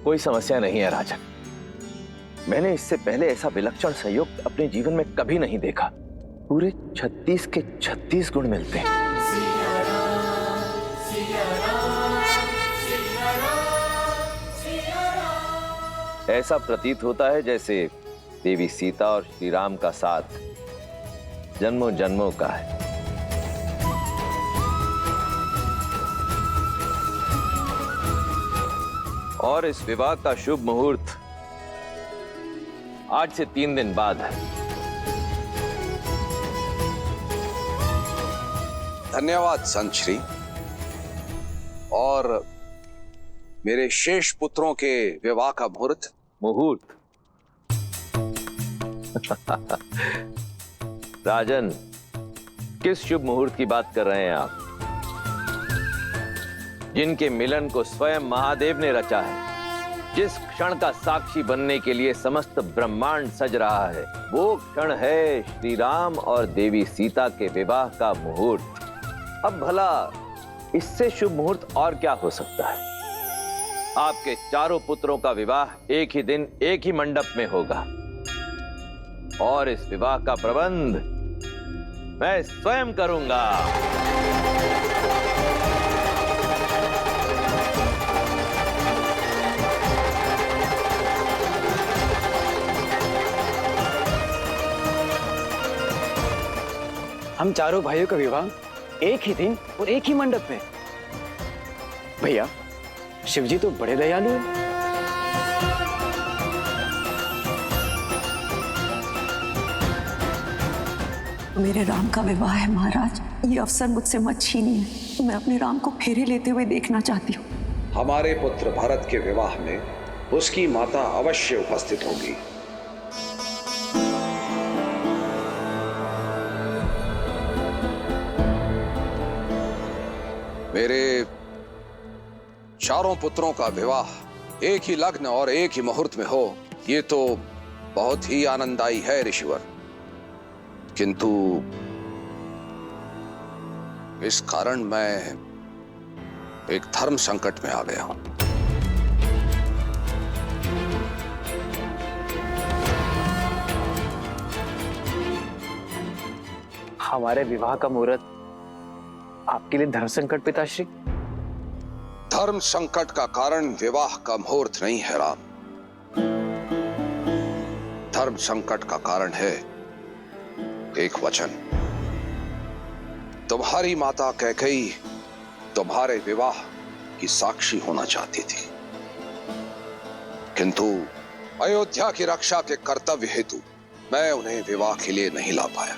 कोई समस्या नहीं है राजन। मैंने इससे पहले ऐसा विलक्षण संयोग अपने जीवन में कभी नहीं देखा। पूरे 36 के 36 गुण मिलते हैं। ऐसा प्रतीत होता है जैसे देवी सीता और श्री राम का साथ जन्मों जन्मों का है। और इस विवाह का शुभ मुहूर्त आज से 3 दिन बाद है। धन्यवाद संत श्री। और मेरे शेष पुत्रों के विवाह का मुहूर्त? राजन, किस शुभ मुहूर्त की बात कर रहे हैं आप? जिनके मिलन को स्वयं महादेव ने रचा है, जिस क्षण का साक्षी बनने के लिए समस्त ब्रह्मांड सज रहा है, वो क्षण है श्री राम और देवी सीता के विवाह का मुहूर्त। अब भला इससे शुभ मुहूर्त और क्या हो सकता है? आपके चारों पुत्रों का विवाह एक ही दिन एक ही मंडप में होगा और इस विवाह का प्रबंध मैं स्वयं करूंगा। हम चारों भाइयों का विवाह एक ही दिन और एक ही मंडप में। भैया, शिवजी तो बड़े दयालु हैं। मेरे राम का विवाह है महाराज, ये अवसर मुझसे मत छीनिए। मैं अपने राम को फेरे लेते हुए देखना चाहती हूँ। हमारे पुत्र भरत के विवाह में उसकी माता अवश्य उपस्थित होगी। मेरे चारों पुत्रों का विवाह एक ही लग्न और एक ही मुहूर्त में हो, ये तो बहुत ही आनंददायी है ऋषिवर। किंतु इस कारण मैं एक धर्म संकट में आ गया हूं। हमारे विवाह का मुहूर्त आपके लिए धर्म संकट पिताश्री? धर्म संकट का कारण विवाह का मुहूर्त नहीं है राम। धर्म संकट का कारण है एक वचन। तुम्हारी माता कैकेयी तुम्हारे विवाह की साक्षी होना चाहती थी, किंतु अयोध्या की रक्षा के कर्तव्य हेतु मैं उन्हें विवाह के लिए नहीं ला पाया।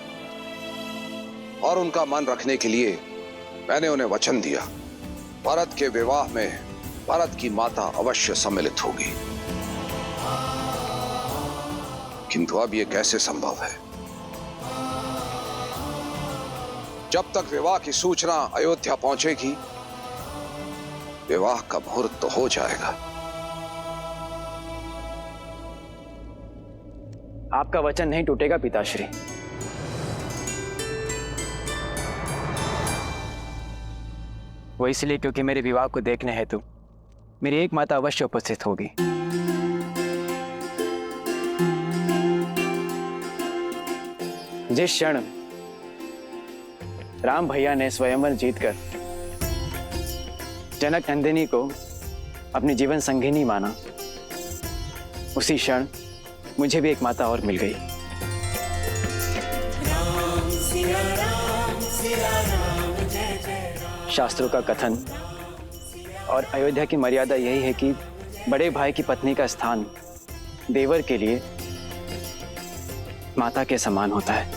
और उनका मन रखने के लिए मैंने उन्हें वचन दिया, भरत के विवाह में भरत की माता अवश्य सम्मिलित होगी। किंतु अब यह कैसे संभव है? जब तक विवाह की सूचना अयोध्या पहुंचेगी, विवाह का मुहूर्त तो हो जाएगा। आपका वचन नहीं टूटेगा पिताश्री। वो इसलिए क्योंकि मेरे विवाह को देखने हेतु मेरी एक माता अवश्य उपस्थित होगी। जिस क्षण राम भैया ने स्वयंवर जीतकर जनक नंदिनी को अपनी जीवन संगिनी माना, उसी क्षण मुझे भी एक माता और मिल गई। शास्त्रों का कथन और अयोध्या की मर्यादा यही है कि बड़े भाई की पत्नी का स्थान देवर के लिए माता के समान होता है।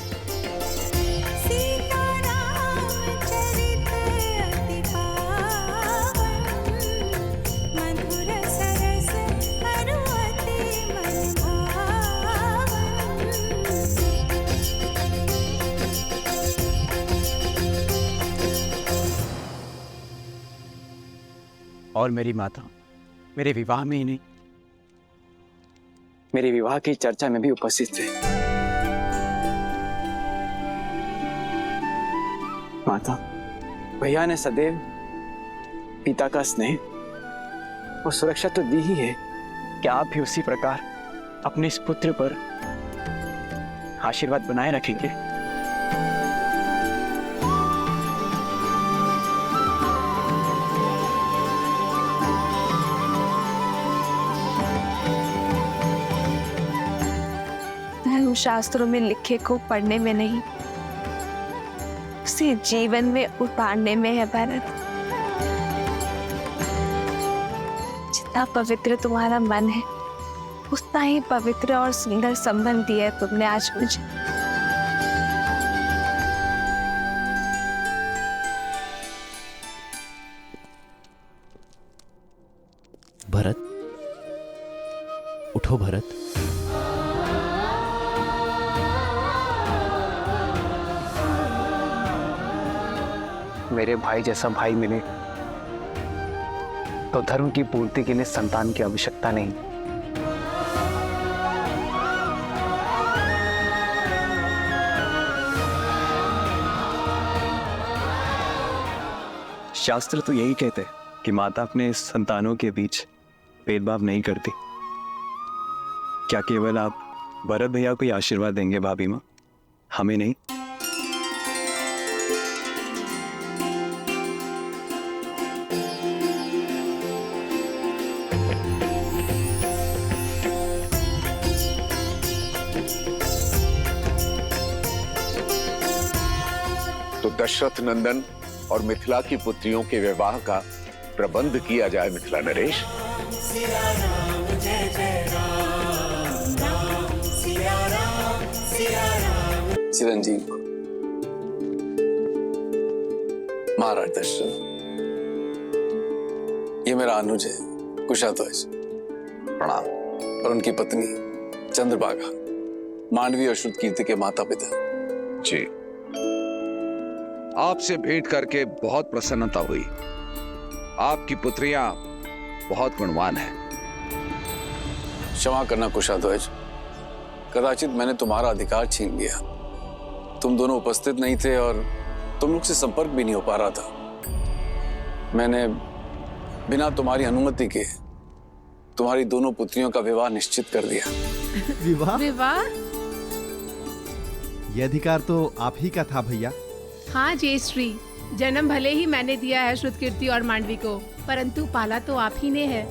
और मेरी माता मेरे विवाह में ही नहीं, मेरे विवाह की चर्चा में भी उपस्थित थे। माता, भैया ने सदैव पिता का स्नेह और सुरक्षा तो दी ही है, क्या आप भी उसी प्रकार अपने इस पुत्र पर आशीर्वाद बनाए रखेंगे? धर्म शास्त्रों में लिखे को पढ़ने में नहीं, उसे जीवन में उतारने में है भरत। जितना पवित्र तुम्हारा मन है, उतना ही पवित्र और सुंदर संबंध दिया है तुमने आज मुझे। भरत, उठो भरत। मेरे भाई जैसा भाई मिले तो धर्म की पूर्ति के लिए संतान की आवश्यकता नहीं। शास्त्र तो यही कहते हैं कि माता अपने संतानों के बीच भेदभाव नहीं करती। क्या केवल आप भरत भैया को ही आशीर्वाद देंगे भाभी माँ, हमें नहीं? तो दशरथ नंदन और मिथिला की पुत्रियों के विवाह का प्रबंध किया जाए मिथिला नरेश। चिरंजीव महाराज दशरथ, ये मेरा अनुज है कुशाध्वज, प्रणाम। और उनकी पत्नी चंद्रभागा, मांडवी और श्रुतकीर्ति के माता पिता। जी, आपसे भेंट करके बहुत प्रसन्नता हुई। आपकी पुत्रियां बहुत गुणवान हैं। क्षमा करना कुशाध्वज, कदाचित मैंने तुम्हारा अधिकार छीन लिया। तुम दोनों उपस्थित नहीं थे और तुम लोग से संपर्क भी नहीं हो पा रहा था। मैंने बिना तुम्हारी अनुमति के तुम्हारी दोनों पुत्रियों का विवाह निश्चित कर दिया। विवाह? विवाह? यह अधिकार तो आप ही का था भैया। हाँ जयश्री, जन्म भले ही मैंने दिया है श्रुतकीर्ति और मांडवी को, परंतु पाला तो आप ही ने है।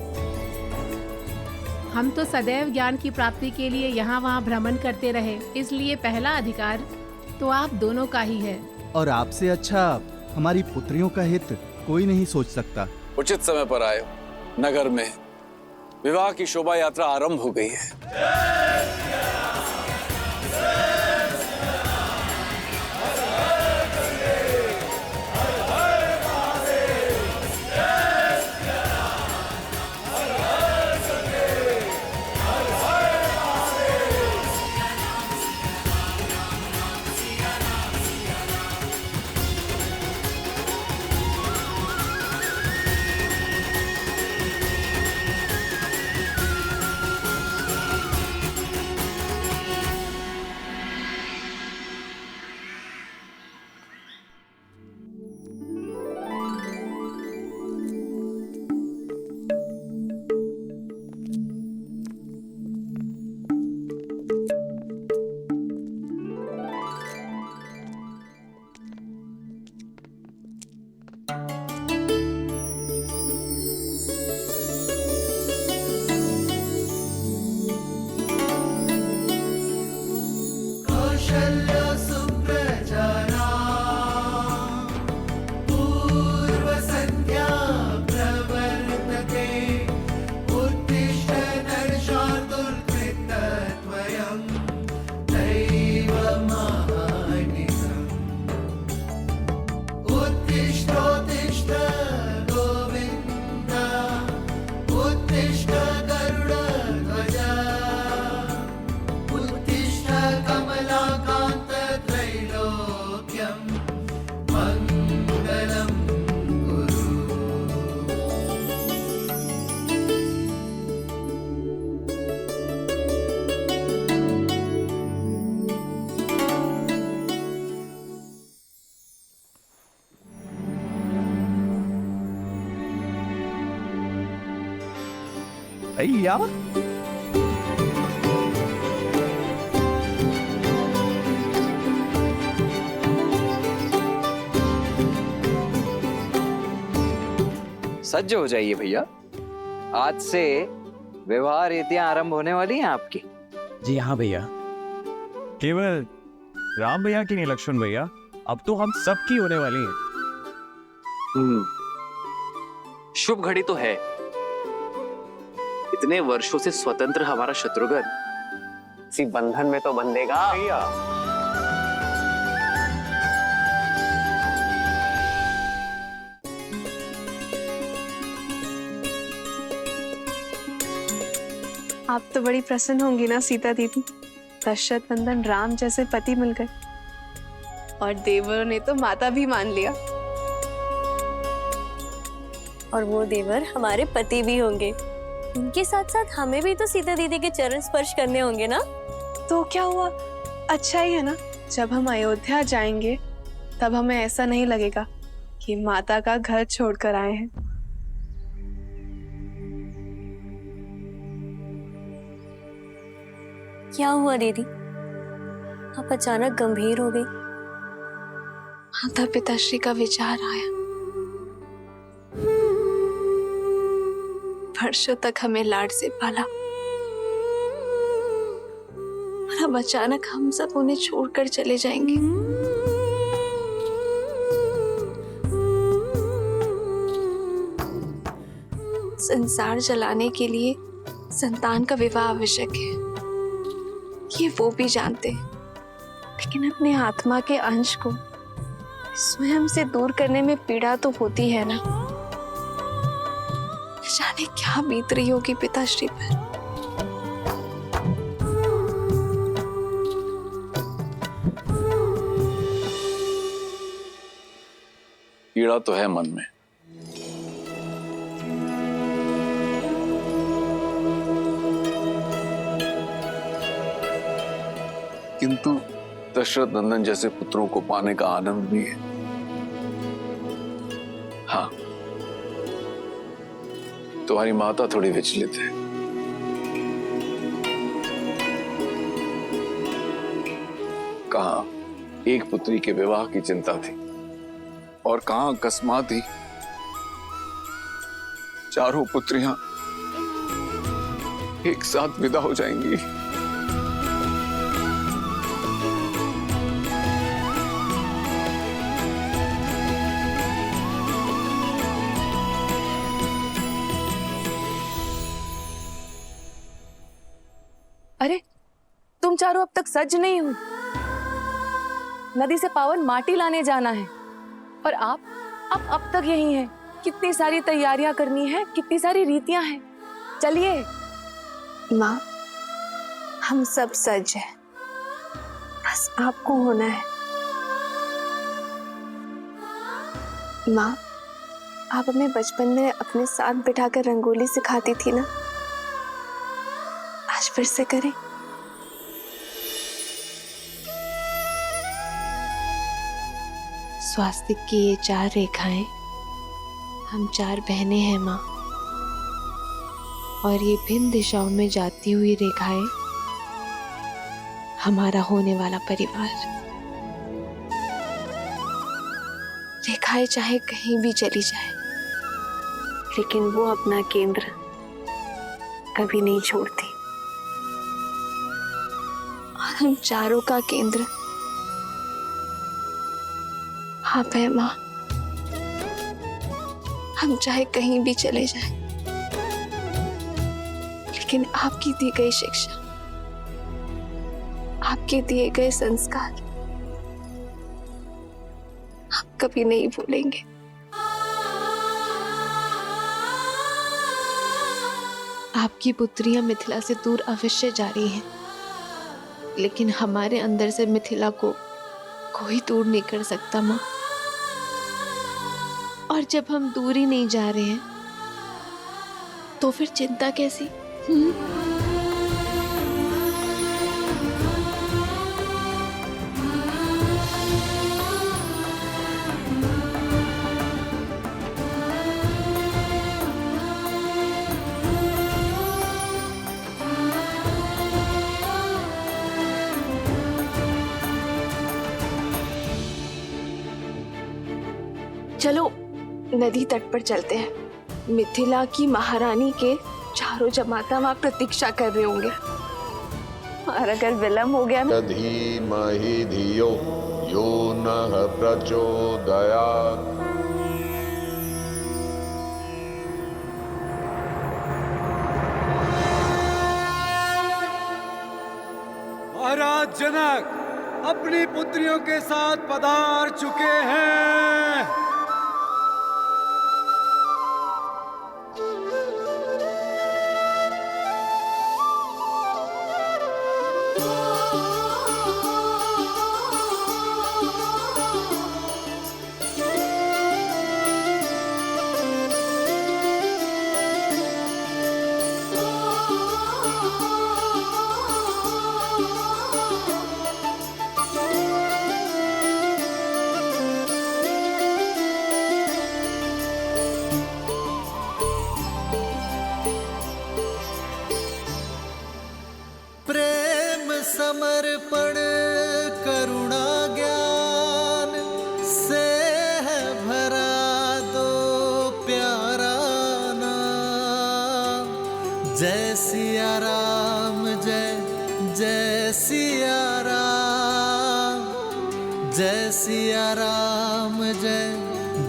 हम तो सदैव ज्ञान की प्राप्ति के लिए यहाँ वहाँ भ्रमण करते रहे, इसलिए पहला अधिकार तो आप दोनों का ही है। और आपसे अच्छा हमारी पुत्रियों का हित कोई नहीं सोच सकता। उचित समय पर आए। नगर में विवाह की शोभा यात्रा आरंभ हो गई है। भैया सज्ज हो जाइए भैया, आज से विवाह रीतियां आरंभ होने वाली हैं आपकी। जी हाँ भैया। केवल राम भैया की नहीं लक्ष्मण भैया, अब तो हम सब की होने वाली है। शुभ घड़ी तो है। इतने वर्षों से स्वतंत्र हमारा शत्रुघ्न इसी बंधन में तो बंधेगा भैया। आप तो बड़ी प्रसन्न होंगी ना सीता दीदी, दशरथ नंदन राम जैसे पति मिल गए और देवरों ने तो माता भी मान लिया। और वो देवर हमारे पति भी होंगे। उनके साथ साथ हमें भी तो सीता दीदी के चरण स्पर्श करने होंगे ना। तो क्या हुआ, अच्छा ही है ना। जब हम अयोध्या जाएंगे तब हमें ऐसा नहीं लगेगा कि माता का घर छोड़कर आए हैं। क्या हुआ दीदी, आप अचानक गंभीर हो गई? माता पिताश्री का विचार आया। वर्षों तक हमें लाड से पाला और अब अचानक हम सब उन्हें छोड़कर चले जाएंगे। संसार चलाने के लिए संतान का विवाह आवश्यक है, ये वो भी जानते हैं, लेकिन अपने आत्मा के अंश को स्वयं से दूर करने में पीड़ा तो होती है ना। जाने क्या बीत रही होगी पिताश्री पर। पीड़ा तो है मन में, किंतु दशरथ नंदन जैसे पुत्रों को पाने का आनंद भी है। हाँ, तुम्हारी माता थोड़ी विचलित है। कहाँ एक पुत्री के विवाह की चिंता थी और कहाँ अकस्मात ही चारों पुत्रियां एक साथ विदा हो जाएंगी। अरे तुम चारों अब तक सज नहीं हो। नदी से पावन माटी लाने जाना है और आप अब तक यही हैं। कितनी सारी तैयारियां करनी है, कितनी सारी रीतियां हैं। चलिए। माँ, हम सब सज हैं, बस आपको होना है। माँ, आप हमें बचपन में अपने साथ बिठाकर रंगोली सिखाती थी ना, आज फिर से करें। स्वास्तिक की ये 4 रेखाएं, हम 4 बहनें हैं माँ, और ये भिन्न दिशाओं में जाती हुई रेखाएं हमारा होने वाला परिवार। रेखाएं चाहे कहीं भी चली जाए, लेकिन वो अपना केंद्र कभी नहीं छोड़ती। और हम चारों का केंद्र आप है माँ। हम चाहे कहीं भी चले जाएं, लेकिन आपकी दी गई शिक्षा, आपके दिए गए संस्कार हम कभी नहीं भूलेंगे। आपकी पुत्रियां मिथिला से दूर अवश्य जा रही हैं, लेकिन हमारे अंदर से मिथिला को कोई दूर नहीं कर सकता माँ। और जब हम दूर ही नहीं जा रहे हैं, तो फिर चिंता कैसी? चलो नदी तट पर चलते हैं। मिथिला की महारानी के चारों जमाता वहां प्रतीक्षा कर रहे होंगे, और अगर विलम्ब हो गया ना, धीमहि धियो यो नः प्रचोदयात्। महाराज जनक अपनी पुत्रियों के साथ पधार चुके हैं। समर्पण करुणा ज्ञान से है भरा दो प्यारा नाम। जय सिया राम, जय जय सिया राम, जय सिया राम, जय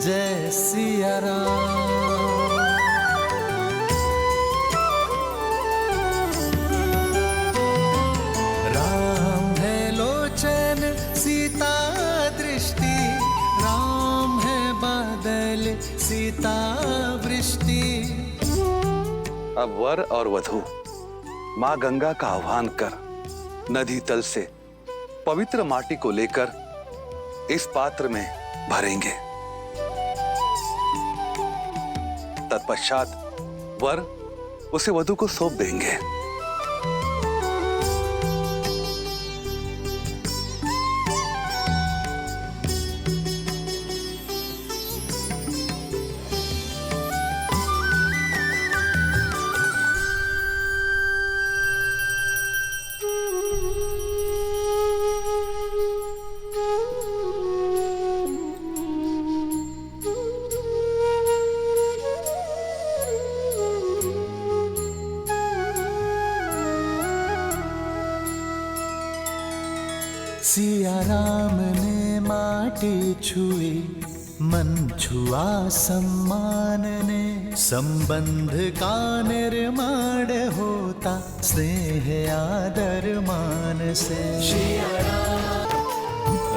जय सिया राम। सीता दृष्टि, राम है बादल सीता वृष्टि। अब वर और वधू माँ गंगा का आह्वान कर नदी तल से पवित्र माटी को लेकर इस पात्र में भरेंगे। तत्पश्चात वर उसे वधू को सौंप देंगे। सिया राम ने माटी छुई, मन छुआ सम्मान ने। संबंध का निर्माण होता स्नेह आदर मान से। सिया राम,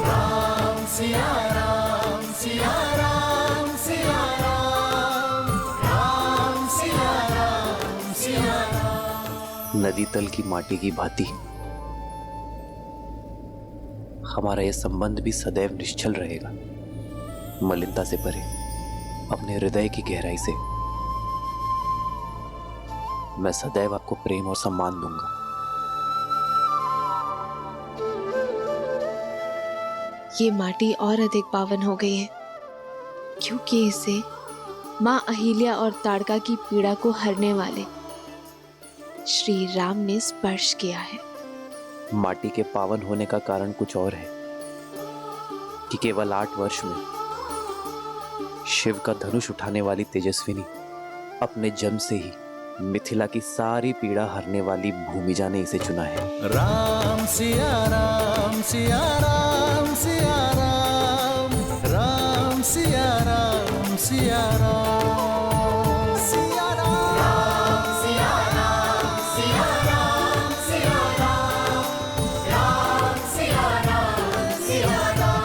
राम सिया राम, सिया राम, सिया राम, राम सिया राम, सिया राम। नदी तल की माटी की भांति हमारा यह संबंध भी सदैव निश्चल रहेगा, मलिनता से परे, अपने हृदय की गहराई से। मैं सदैव आपको प्रेम और सम्मान दूंगा। ये माटी और अधिक पावन हो गई है क्योंकि इसे माँ अहिल्या और ताड़का की पीड़ा को हरने वाले श्री राम ने स्पर्श किया है। माटी के पावन होने का कारण कुछ और है कि केवल 8 वर्ष में शिव का धनुष उठाने वाली तेजस्विनी अपने जन्म से ही मिथिला की सारी पीड़ा हरने वाली भूमिजा ने इसे चुना है। राम सिया राम, सिया राम, सिया राम, राम सिया राम, सिया राम, सिया राम, सिया राम, सिया राम, सिया राम, राम सिया राम, सिया राम,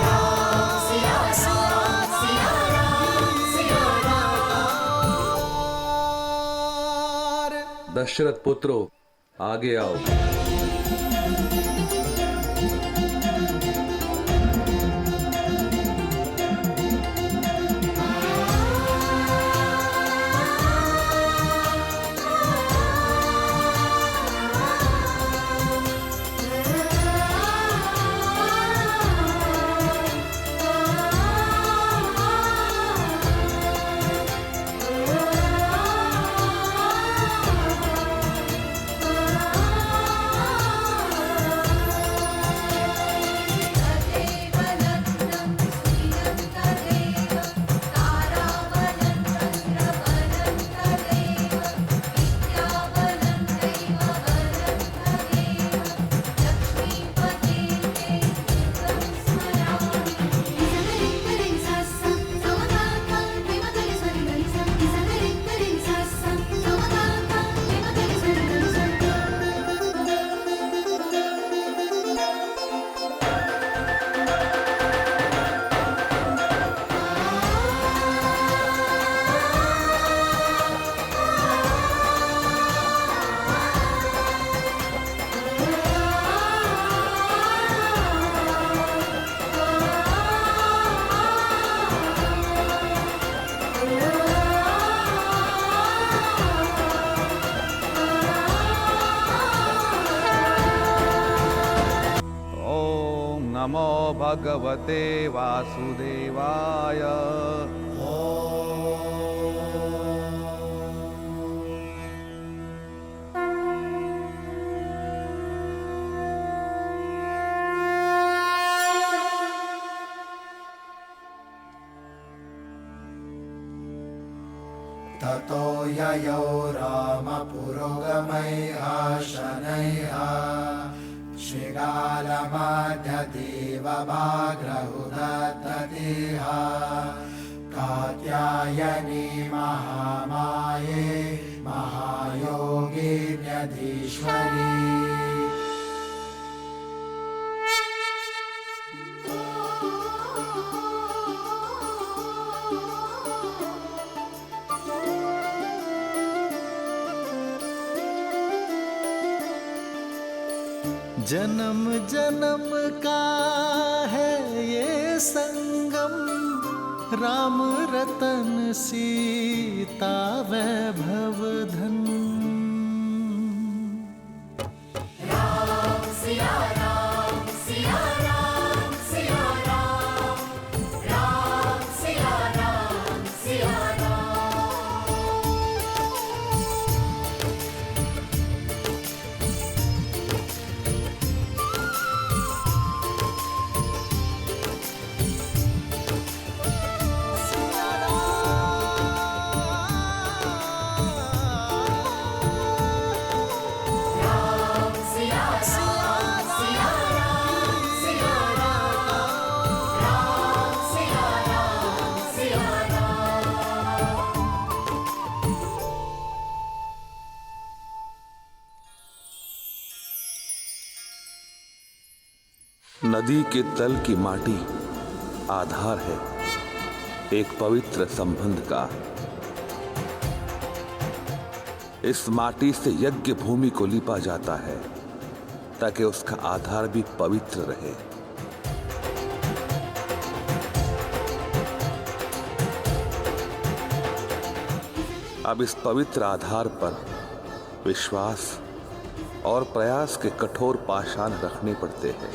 राम सिया राम, सिया राम, सिया राम। दशरथ पुत्रो आगे आओ। भगवते वासुदेवाय। ततो ययो रामपुरोगमैः शनैः शृगालमध्यदेवभाग्रहुदत्ततिः कात्यायनी महामाये महायोगिन्यधीश्वरी। जन्म जन्म का है ये संगम, राम रतन सीता वैभव धन। राम सिया राम सिया राम सिया राम, राम सिया राम सिया नदी के तल की माटी आधार है एक पवित्र संबंध का। इस माटी से यज्ञ भूमि को लीपा जाता है ताकि उसका आधार भी पवित्र रहे। अब इस पवित्र आधार पर विश्वास और प्रयास के कठोर पाषाण रखने पड़ते हैं।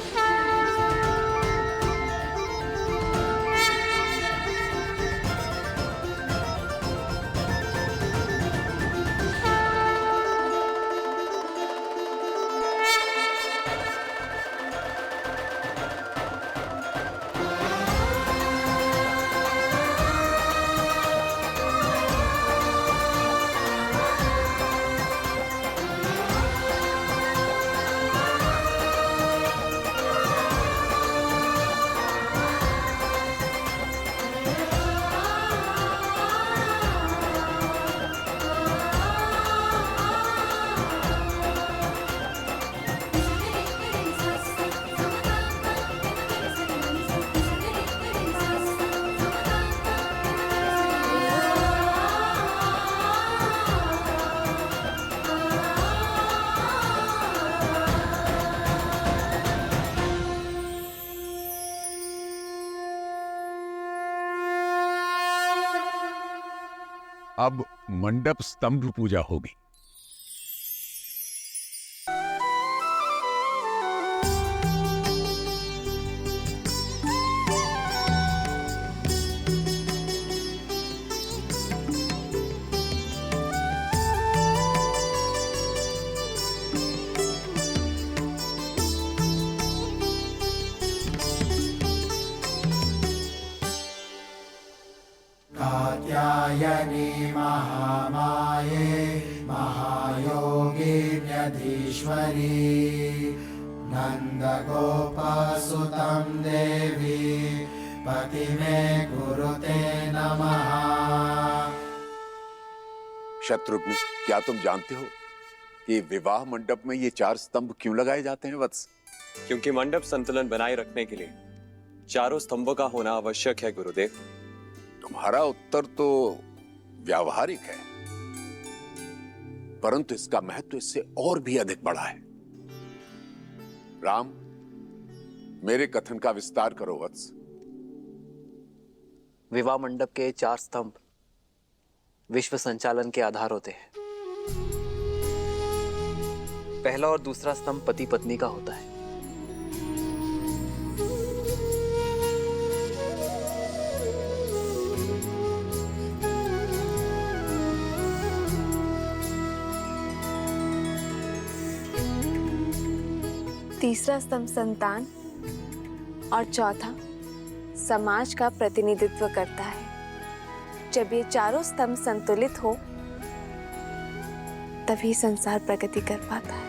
अब मंडप स्तंभ पूजा होगी। कात्यायनी महामाये महायोगिन्यधीश्वरी नन्दगोपसुतं देवी पति मे कुरुते नमः। शत्रुघ्न, क्या तुम जानते हो कि विवाह मंडप में ये 4 स्तंभ क्यों लगाए जाते हैं वत्स? क्योंकि मंडप संतुलन बनाए रखने के लिए चारों स्तंभों का होना आवश्यक है गुरुदेव। तुम्हारा उत्तर तो व्यावहारिक है, परंतु इसका महत्व इससे और भी अधिक बड़ा है। राम, मेरे कथन का विस्तार करो वत्स। विवाह मंडप के 4 स्तंभ विश्व संचालन के आधार होते हैं। पहला और दूसरा स्तंभ पति पत्नी का होता है। तीसरा स्तंभ संतान और चौथा समाज का प्रतिनिधित्व करता है। जब ये चारों स्तंभ संतुलित हो तभी संसार प्रगति कर पाता है।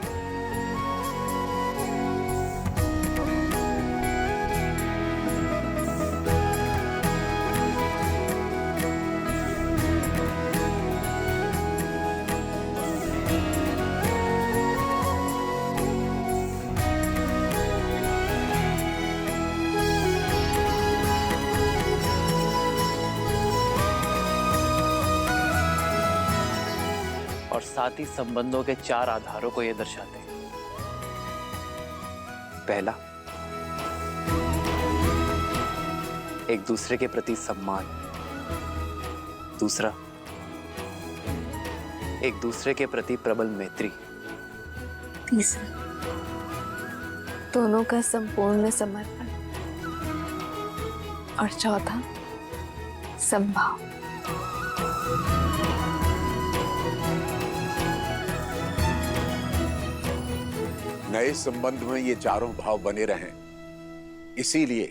और साथ ही संबंधों के 4 आधारों को ये दर्शाते हैं। पहला, एक दूसरे के प्रति सम्मान। दूसरा, एक दूसरे के प्रति प्रबल मैत्री। तीसरा, दोनों का संपूर्ण समर्पण। और चौथा, संभाव। नए संबंध में ये चारों भाव बने रहें, इसीलिए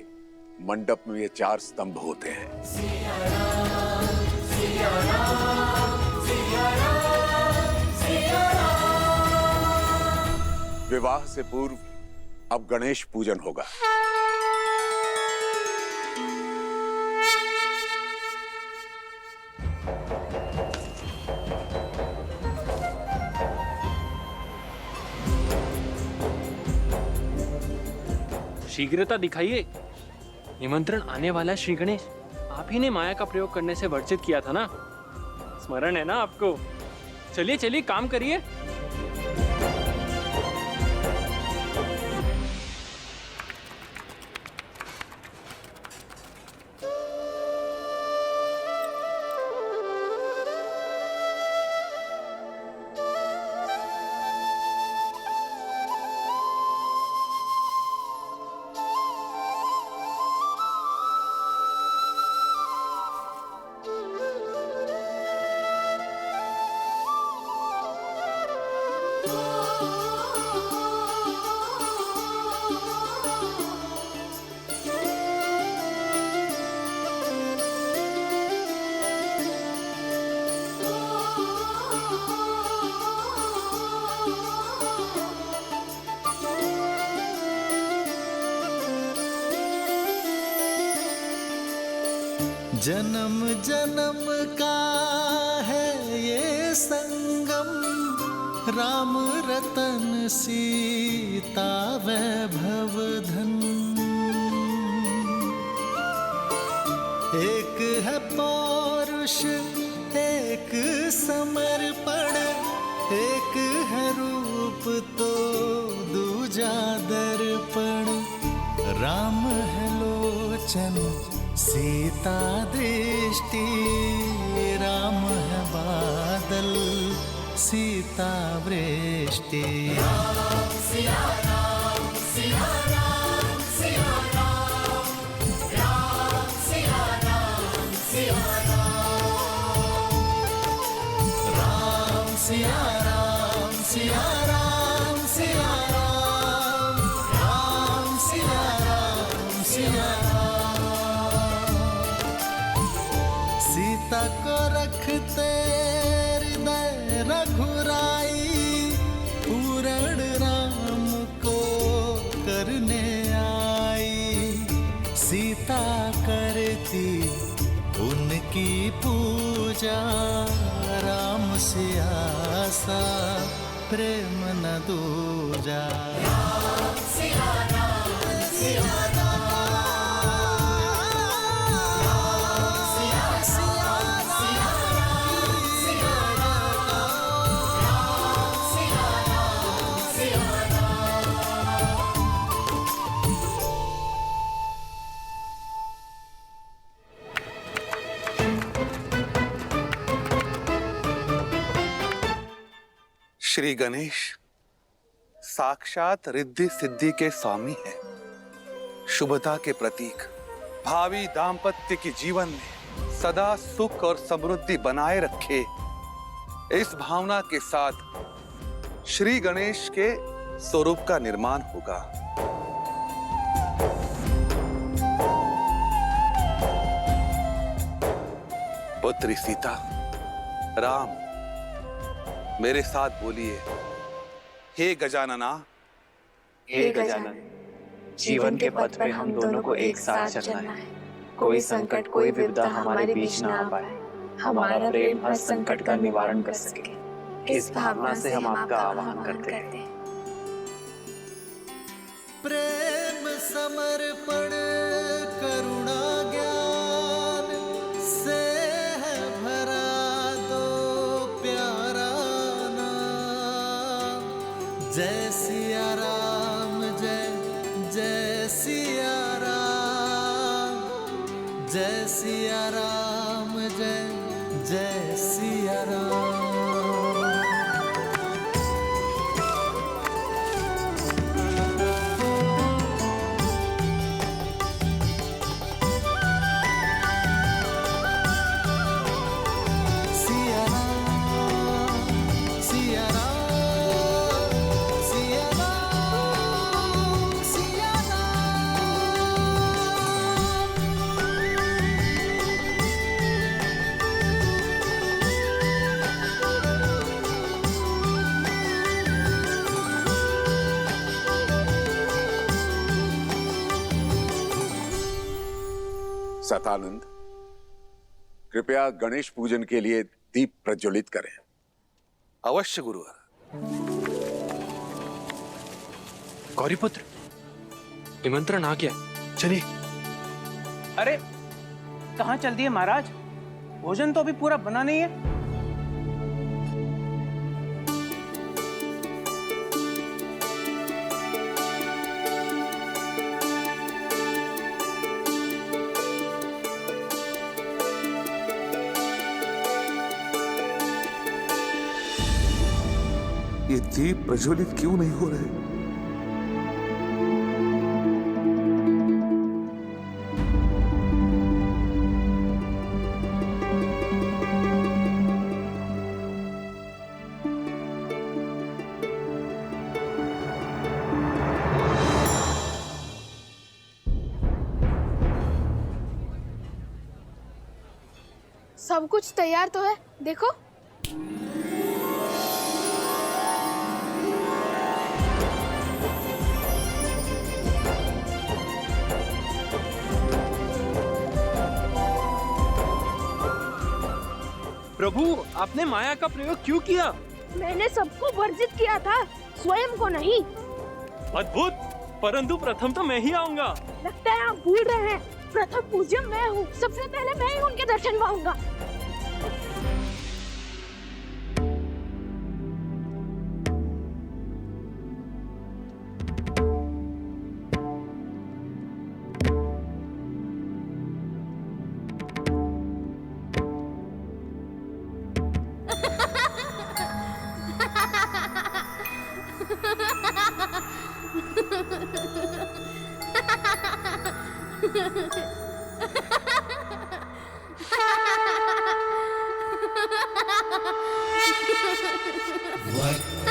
मंडप में ये 4 स्तंभ होते हैं। विवाह से पूर्व अब गणेश पूजन होगा। शीघ्रता दिखाइए, निमंत्रण आने वाला है श्री गणेश। आप ही ने माया का प्रयोग करने से वर्जित किया था ना, स्मरण है ना आपको? चलिए चलिए काम करिए। जन्म जन्म का है ये संगम, राम रतन सीता वैभव धन। एक है पौरुष एक समर्पण, एक है रूप तो दूजा दर्पण। राम है लोचन सीता दृष्टि, राम है बादल सीता वृष्टि। राम सिया राम सिया राम सिया राम, राम सिया राम सिया राम, राम सिया राम सिया राम सिया राम, राम सिया राम सिया राम। सीता को रखते हृदय रघुराई, पूर्ण राम को करने आई। सीता करती उनकी पूजा, राम से आसा प्रेम न दूजा। राम सिया राम सिया राम, श्री गणेश साक्षात रिद्धि सिद्धि के स्वामी हैं, शुभता के प्रतीक। भावी दाम्पत्य के जीवन में सदा सुख और समृद्धि बनाए रखे, इस भावना के साथ श्री गणेश के स्वरूप का निर्माण होगा। पुत्री सीता, राम, मेरे साथ बोलिए, हे गजानना। हे गजानन, जीवन के पथ पे हम दोनों को एक साथ चलना है। कोई संकट, कोई विपदा हमारे बीच ना आ पाए। हमारा प्रेम हर संकट का निवारण कर सके, इस भावना से हम आपका आह्वान करते हैं। प्रेम समर्पण करुणा ज्ञान से है भरा दो प्यारा नाम। जय सिया राम, जय जय सिया राम, जय सिया राम, जय जय सिया राम। सतानंद, कृपया गणेश पूजन के लिए दीप प्रज्वलित करें। अवश्य गुरुवर। गौरीपुत्र, निमंत्रण आ गया, चलिए। अरे कहाँ चल दिए महाराज? भोजन तो अभी पूरा बना नहीं है। ये दीप प्रज्वलित क्यों नहीं हो रहे? सब कुछ तैयार तो है, देखो। प्रभु, आपने माया का प्रयोग क्यों किया? मैंने सबको वर्जित किया था, स्वयं को नहीं। अद्भुत, परंतु प्रथम तो मैं ही आऊंगा। लगता है आप भूल रहे हैं, प्रथम पूज्य मैं हूँ। सबसे पहले मैं ही उनके दर्शन पाऊंगा।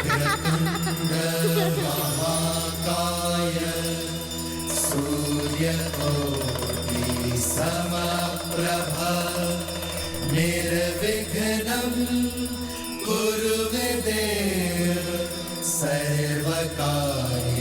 वक्रतुंड महाकाय सूर्यकोटि समप्रभ निर्विघ्नं कुरु मे देव सर्वकार्येषु